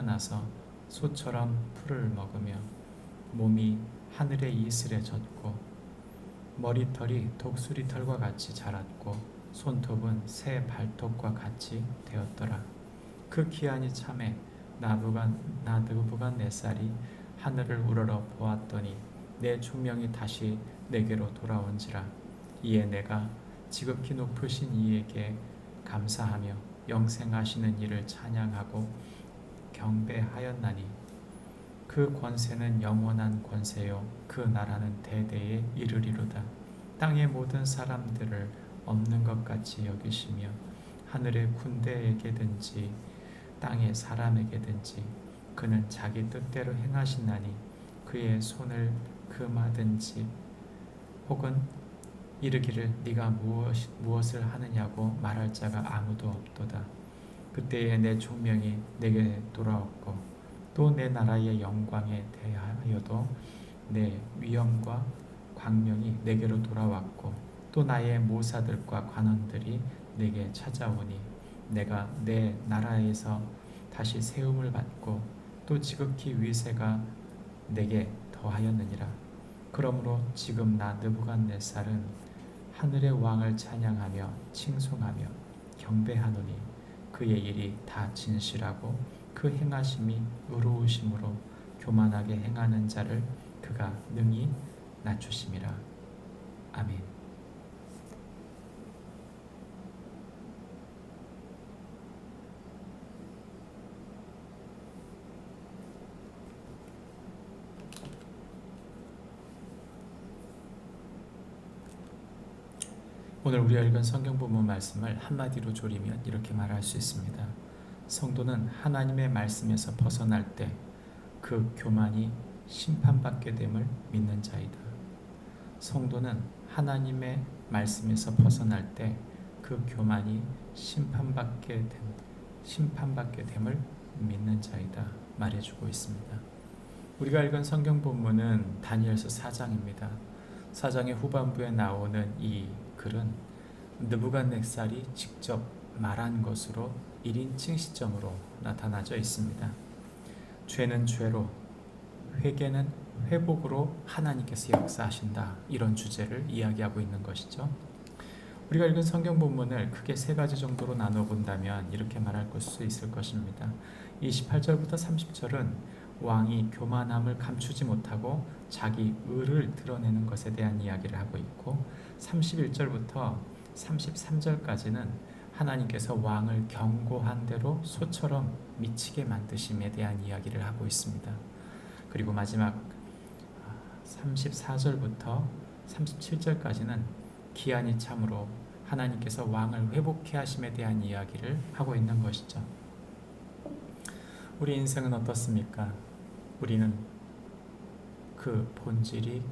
나서 소처럼 풀을 먹으며 몸이 하늘의 이슬에 젖고 머리털이 독수리털과 같이 자랐고 손톱은 새 발톱과 같이 되었더라. 그 기한이 참에 나부갓네살이 하늘을 우러러 보았더니 내 총명이 다시 내게로 돌아온지라. 이에 내가 지극히 높으신 이에게 감사하며 영생하시는 이를 찬양하고 경배하였나니 그 권세는 영원한 권세요 그 나라는 대대에 이르리로다. 땅의 모든 사람들을 없는 것 같이 여기시며 하늘의 군대에게든지 땅의 사람에게든지 그는 자기 뜻대로 행하시나니 그의 손을 금하든지 혹은 이르기를 네가 무엇을 하느냐고 말할 자가 아무도 없도다. 그때에 내 총명이 내게 돌아왔고 또 내 나라의 영광에 대하여도 내 위엄과 광명이 내게로 돌아왔고 또 나의 모사들과 관원들이 내게 찾아오니 내가 내 나라에서 다시 세움을 받고 또 지극히 위세가 내게 더하였느니라. 그러므로 지금 나 느부갓네살은 하늘의 왕을 찬양하며 칭송하며 경배하노니 그의 일이 다 진실하고 그 행하심이 의로우심으로 교만하게 행하는 자를 그가 능히 낮추심이라. 아멘. 오늘 우리가 읽은 성경 본문 말씀을 한마디로 조리면 이렇게 말할 수 있습니다. 성도는 하나님의 말씀에서 벗어날 때 그 교만이 심판받게 됨을 믿는 자이다. 성도는 하나님의 말씀에서 벗어날 때 그 교만이 심판받게 됨을 믿는 자이다 말해주고 있습니다. 우리가 읽은 성경 본문은 다니엘서 4장입니다. 4장의 후반부에 나오는 이 글은 느부갓네살이 직접 말한 것으로 1인칭 시점으로 나타나져 있습니다. 죄는 죄로, 회개는 회복으로 하나님께서 역사하신다, 이런 주제를 이야기하고 있는 것이죠. 우리가 읽은 성경 본문을 크게 세 가지 정도로 나눠 본다면 이렇게 말할 수 있을 것입니다. 28절부터 30절은 왕이 교만함을 감추지 못하고 자기 의를 드러내는 것에 대한 이야기를 하고 있고, 31절부터 33절까지는 하나님께서 왕을 경고한 대로 소처럼 미치게 만드심에 대한 이야기를 하고 있습니다. 그리고 마지막 34절부터 37절까지는 기한이 참으로 하나님께서 왕을 회복케 하심에 대한 이야기를 하고 있는 것이죠. 우리 인생은 어떻습니까? 우리는 그 본질이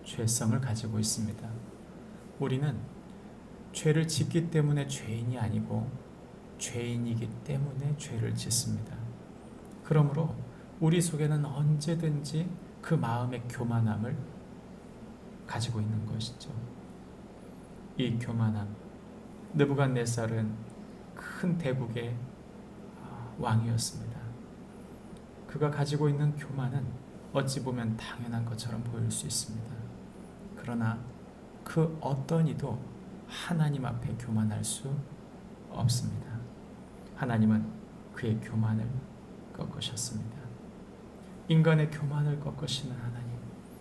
죄성을 가지고 있습니다. 우리는 죄를 짓기 때문에 죄인이 아니고 죄인이기 때문에 죄를 짓습니다. 그러므로 우리 속에는 언제든지 그 마음의 교만함을 가지고 있는 것이죠. 이 교만함, 느부갓네살은 큰 대국의 왕이었습니다. 그가 가지고 있는 교만은 어찌 보면 당연한 것처럼 보일 수 있습니다. 그러나 그 어떤 이도 하나님 앞에 교만할 수 없습니다. 하나님은 그의 교만을 꺾으셨습니다. 인간의 교만을 꺾으시는 하나님,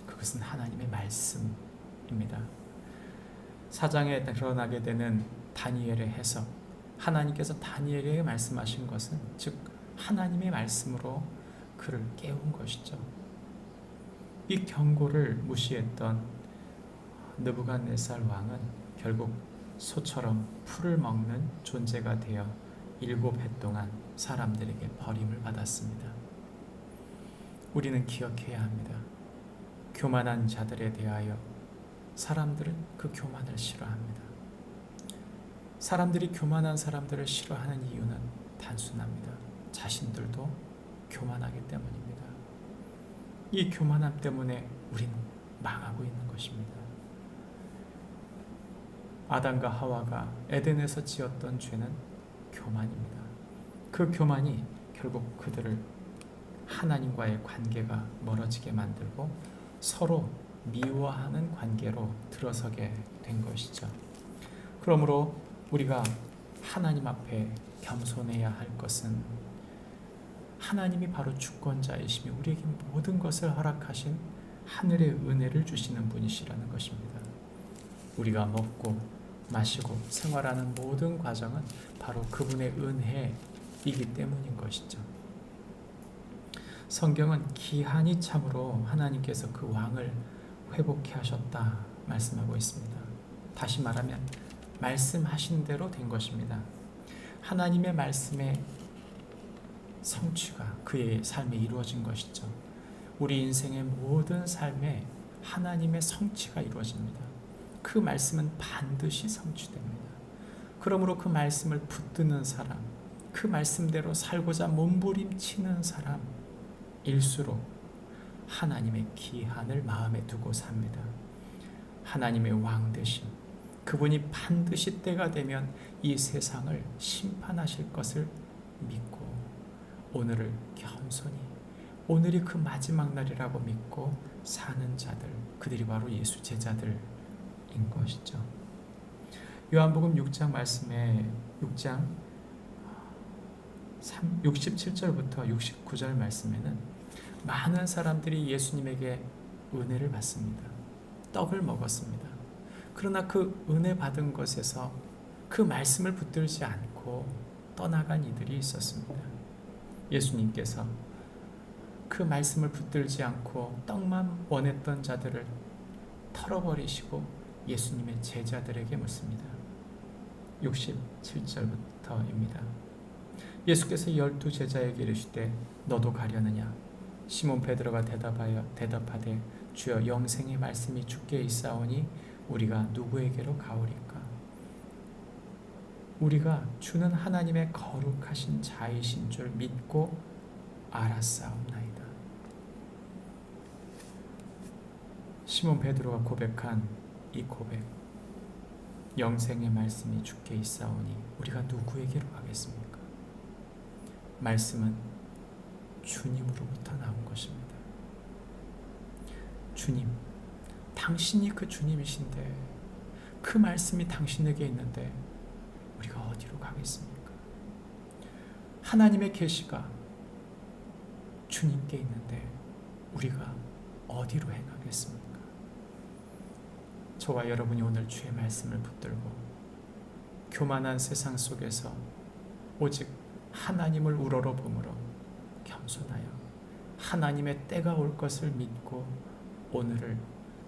그것은 하나님의 말씀입니다. 4장에 드러나게 되는 다니엘의 해석, 하나님께서 다니엘에게 말씀하신 것은 즉 하나님의 말씀으로 그를 깨운 것이죠. 이 경고를 무시했던 느부갓네살 왕은 결국 소처럼 풀을 먹는 존재가 되어 7해 동안 사람들에게 버림을 받았습니다. 우리는 기억해야 합니다. 교만한 자들에 대하여 사람들은 그 교만을 싫어합니다. 사람들이 교만한 사람들을 싫어하는 이유는 단순합니다. 자신들도 교만하기 때문입니다. 이 교만함 때문에 우리는 망하고 있는 것입니다. 아담과 하와가 에덴에서 지었던 죄는 교만입니다. 그 교만이 결국 그들을 하나님과의 관계가 멀어지게 만들고 서로 미워하는 관계로 들어서게 된 것이죠. 그러므로 우리가 하나님 앞에 겸손해야 할 것은 하나님이 바로 주권자이시며 우리에게 모든 것을 허락하신 하늘의 은혜를 주시는 분이시라는 것입니다. 우리가 먹고 마시고 생활하는 모든 과정은 바로 그분의 은혜이기 때문인 것이죠. 성경은 기한이 참으로 하나님께서 그 왕을 회복케 하셨다 말씀하고 있습니다. 다시 말하면 말씀하신 대로 된 것입니다. 하나님의 말씀의 성취가 그의 삶에 이루어진 것이죠. 우리 인생의 모든 삶에 하나님의 성취가 이루어집니다. 그 말씀은 반드시 성취됩니다. 그러므로 그 말씀을 붙드는 사람, 그 말씀대로 살고자 몸부림치는 사람일수록 하나님의 기한을 마음에 두고 삽니다. 하나님의 왕 되심, 그분이 반드시 때가 되면 이 세상을 심판하실 것을 믿고 오늘을 겸손히, 오늘이 그 마지막 날이라고 믿고 사는 자들, 그들이 바로 예수 제자들인 것이죠. 요한복음 6장 말씀에 6장 67절부터 69절 말씀에는 많은 사람들이 예수님에게 은혜를 받습니다. 떡을 먹었습니다. 그러나 그 은혜 받은 것에서 그 말씀을 붙들지 않고 떠나간 이들이 있었습니다. 예수님께서 그 말씀을 붙들지 않고 떡만 원했던 자들을 털어버리시고 예수님의 제자들에게 묻습니다. 67절부터입니다. 예수께서 12 제자에게 이르시되 너도 가려느냐? 시몬 베드로가 대답하되 주여 영생의 말씀이 주께 있사오니 우리가 누구에게로 가오리까? 우리가 주는 하나님의 거룩하신 자이신 줄 믿고 알았사옵나이다. 시몬 베드로가 고백한 이 고백, 영생의 말씀이 주께 있사오니 우리가 누구에게로 가겠습니까? 말씀은 주님으로부터 나온 것입니다. 주님, 당신이 그 주님이신데 그 말씀이 당신에게 있는데 우리가 어디로 가겠습니까? 하나님의 계시가 주님께 있는데 우리가 어디로 행하겠습니까? 저와 여러분이 오늘 주의 말씀을 붙들고 교만한 세상 속에서 오직 하나님을 우러러보므로 겸손하여 하나님의 때가 올 것을 믿고 오늘을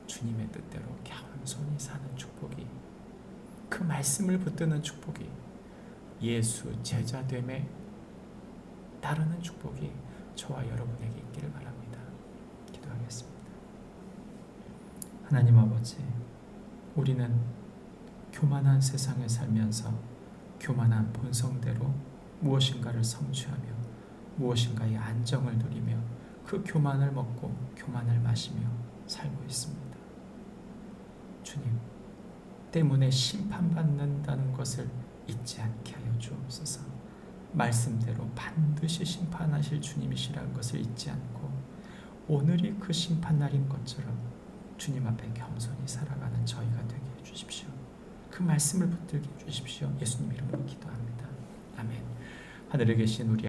주님의 뜻대로 겸손히 사는 축복이, 그 말씀을 붙드는 축복이, 예수 제자됨에 따르는 축복이 저와 여러분에게 있기를 바랍니다. 기도하겠습니다. 하나님 아버지, 우리는 교만한 세상에 살면서 교만한 본성대로 무엇인가를 성취하며 무엇인가의 안정을 누리며 그 교만을 먹고 교만을 마시며 살고 있습니다. 주님, 때문에 심판받는다는 것을 잊지 않게 하여 주옵소서. 말씀대로 반드시 심판하실 주님이시라는 것을 잊지 않고 오늘이 그 심판날인 것처럼 주님 앞에 겸손히 살아가는 저희가 되게 해주십시오. 그 말씀을 붙들게 해주십시오. 예수님 이름으로 기도합니다. 아멘. 하늘에 계신 우리